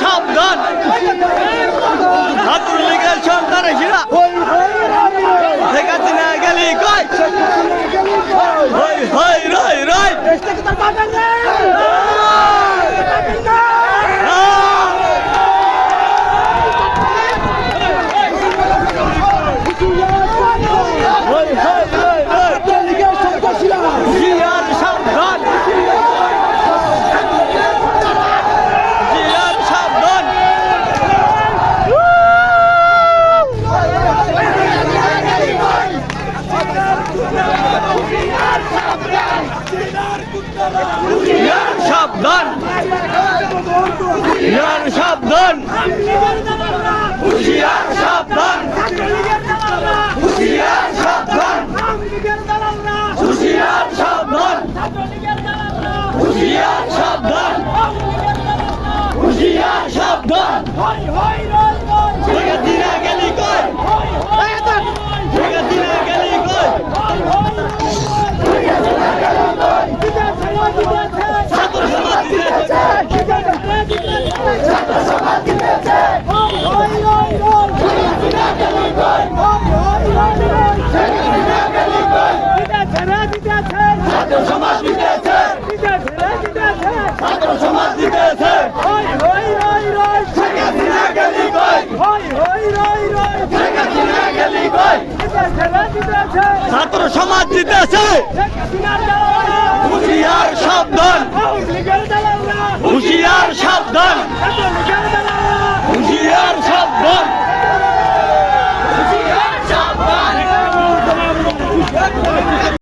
সাবধান ছাত্রলীগের সন্ত্রাসীরা ঠেকাতে না গেলি কই হই হই রই রই সাবধান সাবধান হুঁশিয়ার সাবধান হুঁশিয়ার সাবধান হুঁশিয়ার সাবধান হুঁশিয়ার সাবধান হুঁশিয়ার সাবধান দিনা গেলি কই দিনা গেলি কই ছাত্র সমাজ জিতেছে